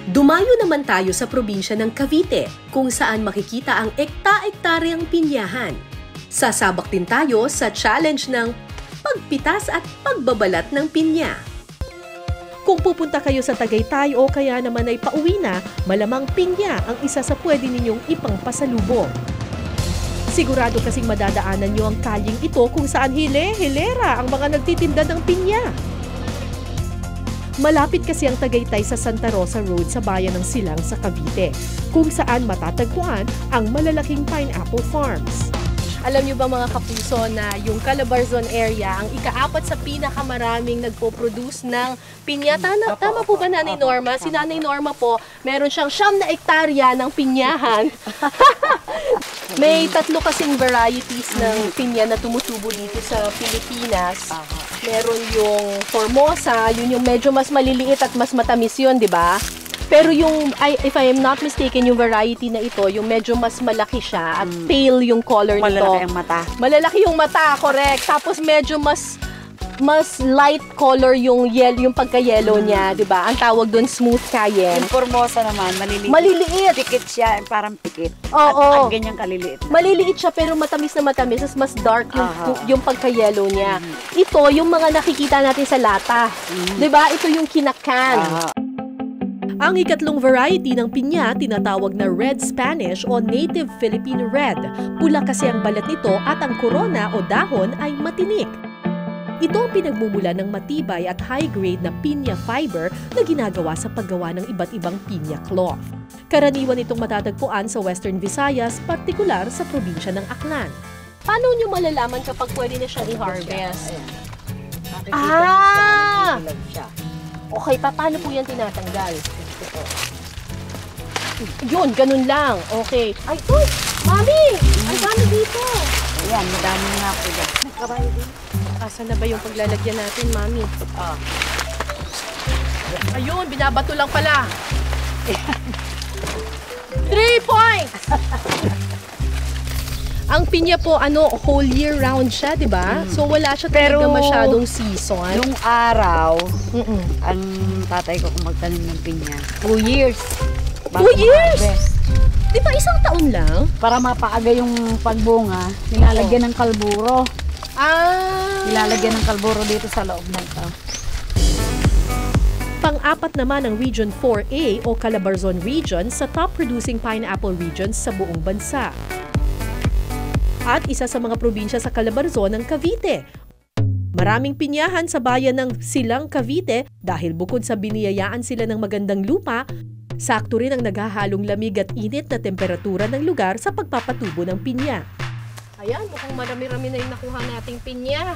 Dumayo naman tayo sa probinsya ng Cavite, kung saan makikita ang ekta-ektaryang pinyahan. Sasabak din tayo sa challenge ng pagpitas at pagbabalat ng pinya. Kung pupunta kayo sa Tagaytay o kaya naman ay pauwi na, malamang pinya ang isa sa pwede ninyong ipangpasalubong. Sigurado kasing madadaanan nyo ang kalyeng ito kung saan hilera ang mga nagtitinda ng pinya. Malapit kasi ang Tagaytay sa Santa Rosa Road sa bayan ng Silang sa Cavite, kung saan matatagpuan ang malalaking pineapple farms. Alam niyo ba mga kapuso na yung Calabarzon area ang ika-4 sa pinakamaraming nagpo-produce ng pinya? Tama po ba Nanay Norma? Si Nanay Norma po, meron siyang 9 hektarya ng pinyahan. May 3 kasing varieties ng pinya na tumutubo dito sa Pilipinas. Meron yung Formosa, yun yung medyo mas maliliit at mas matamis yun, di ba? Pero yung, if I am not mistaken, yung variety na ito, yung medyo mas malaki siya at pale yung color nito. Malalaki ang mata. Malalaki yung mata, correct. Tapos medyo mas light color yung pagka-yellow niya, di ba? Ang tawag doon smooth cayenne. Yung Formosa naman, maliliit. Maliliit. Pikit siya, parang pikit. Oo. At ganyang kaliliit. Maliliit siya pero matamis na matamis. Mas dark yung pagka-yellow niya. Ito, yung mga nakikita natin sa lata. Di ba? Ito yung kinakan. Ang ikatlong variety ng pinya tinatawag na Red Spanish o Native Philippine Red. Pula kasi ang balat nito at ang korona o dahon ay matinik. Ito ang pinagmumula ng matibay at high-grade na pinya fiber na ginagawa sa paggawa ng iba't ibang pinya cloth. Karaniwan itong matatagpuan sa Western Visayas, partikular sa probinsya ng Aklan. Paano nyo malalaman kapag pwede na siyang i-harvest? Okay, paano po yan tinatanggal? Yun, ganun lang. Okay. Ay, uy! Mami! Ang dami dito! Ayan, madami nga po dyan. Nagkabayo din. Asan na ba yung paglalagyan natin, Mami? Ayun, binabato lang pala. 3 points! Ang pinya po, whole year round siya, di ba? So, wala siya talaga masyadong season. Nung araw, ang tatay ko kung magtanim ng pinya, 2 years. 2 years? Di ba isang taon lang? Para mapaaga yung pagbunga, nilalagyan ng kalburo. Nilalagyan ng kalburo dito sa loob ng ito. Pang-apat naman ang Region 4A o Calabarzon Region sa top producing pineapple regions sa buong bansa. At isa sa mga probinsya sa Calabarzon ang Cavite. Maraming pinyahan sa bayan ng Silang Cavite dahil bukod sa biniyayaan sila ng magandang lupa, sakto rin ang naghahalong lamig at init na temperatura ng lugar sa pagpapatubo ng pinya. Ayan, mukhang marami-rami na yung nakuha nating pinya.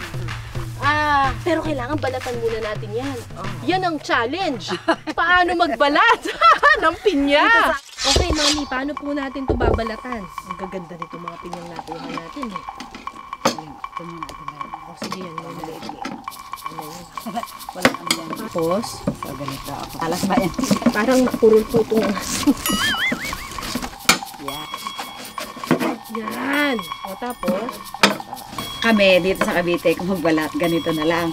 Pero kailangan balatan muna natin yan. Yan ang challenge. Paano magbalat ng pinya? Okay, Mami, paano po natin ito babalatan? Ang gaganda nito mga pinyang nakuha natin eh. Sige yan, muna liit-liit. Walang ano yan. Tapos, So, ganito ako. Alas ba yan? parang purul-putong asin. Yan. O tapos? Kami, dito sa Cavite, kung magbalat, ganito na lang.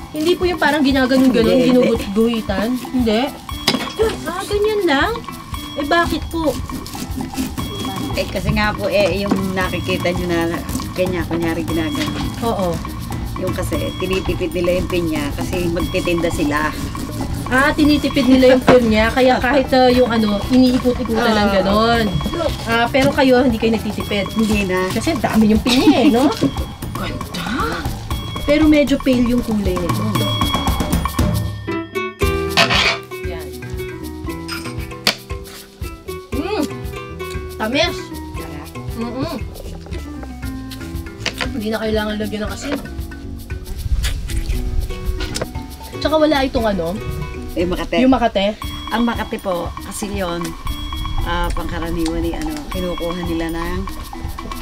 Hindi po yung parang ginaganon-ganon, Hindi. ginuguhitan? Hindi? Ganyan lang? Eh bakit po? Kasi nga po, yung nakikita nyo na ganyan, kunyari ginagano. Oo. Yung kasi, tinitipid nila yung pinya kasi magtitinda sila. Tinitipid nila yung pinya, kaya kahit yung iniikot-ikutan ng ganon. Pero kayo, hindi kayo nagtitipid. Hindi na. Kasi dami yung pinya eh, no? Ganda! Pero medyo pale yung kulay nito. Yan. Tamis! Hindi na kailangan lagyan ng asin. Tsaka wala itong Makate. yung Makate. Ang Makate po, kasi yun, pangkaraniwan ni kinukuha nila ng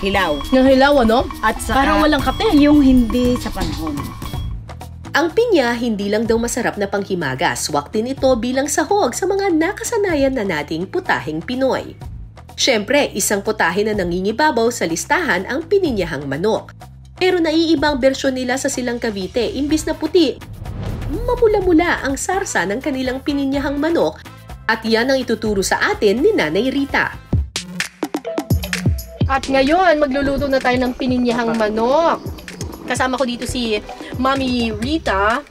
hilaw. Yung hilaw, At saka, parang walang kape. yung hindi sa panahon. Ang pinya hindi lang daw masarap na panghimagas, swak din ito bilang sahog sa mga nakasanayan na nating putaheng Pinoy. Siyempre, isang putahe na nangingibabaw sa listahan ang pininyahang manok. Pero naiibang bersyon nila sa Silang Cavite, imbis na puti, mamula-mula ang sarsa ng kanilang pininyahang manok at yan ang ituturo sa atin ni Nanay Rita. At ngayon, magluluto na tayo ng pininyahang manok. Kasama ko dito si Mami Rita.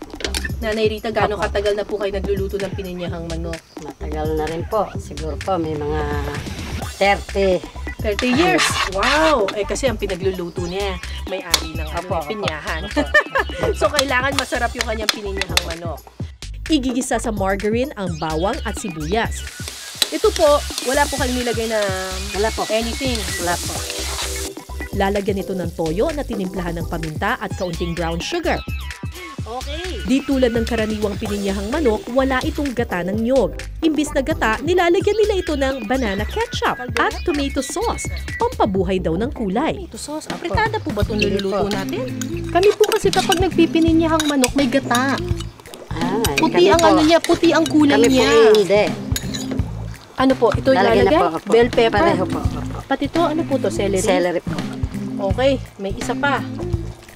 Nanay Rita, gaano katagal na po kayo nagluluto ng pininyahang manok? Matagal na rin po. Siguro po may mga 30. 30 years! Wow! Eh kasi ang pinagluluto niya, may-ari ng pinyahan. So kailangan masarap yung kanyang pininyahang manok. Igigisa sa margarine ang bawang at sibuyas. Ito po, wala po kayong nilagay na Wala po. anything. Wala po. Lalagyan ito ng toyo na tinimplahan ng paminta at kaunting brown sugar. Okay. Di tulad ng karaniwang pininyahang manok, wala itong gata ng niyog. Imbis na gata, nilalagyan nila ito ng banana ketchup at tomato sauce. Pampabuhay daw ng kulay. Tomato sauce? Apritada po ba itong niluluto natin? Kami po kasi kapag nagpipininyahang manok, may gata. Puti ang ano niya, puti ang kulay Kami niya. po hindi. Ano po? Ito Lalagyan ilalagay? na po. Bell pepper? Pareho po. Opo. Pati ito, ano po to? Celery? Celery po. Okay, may isa pa.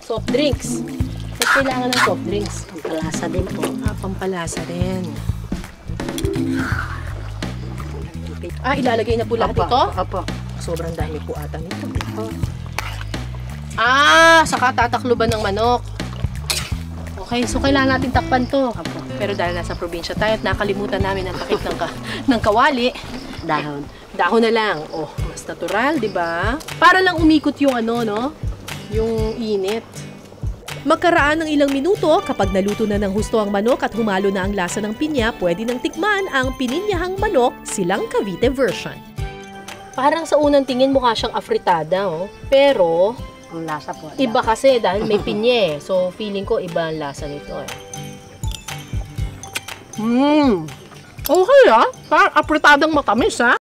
Soft drinks. Ba't kailangan ng soft drinks? Pampalasa din po. Pampalasa rin. Ilalagay na po lahat Opo. ito? Opo. Sobrang dami po ata nito. Saka tatakluban ng manok. Okay, so kailangan natin takpan to. Pero dahil nasa probinsya tayo at nakalimutan namin ang takip ng kawali, Dahon. dahon na lang. Oh, mas natural, di ba? Para lang umikot yung ano, no? Yung init. Magkaraan ng ilang minuto, kapag naluto na ng husto ang manok at humalo na ang lasa ng pinya, pwede nang tikman ang pininyahang manok, silang Cavite version. Parang sa unang tingin mukha siyang afritada, oh. Pero Ang lasa po. iba kasi dahil may pinya eh. So feeling ko iba ang lasa nito eh. Okay ah. Parang apritadang matamis ah.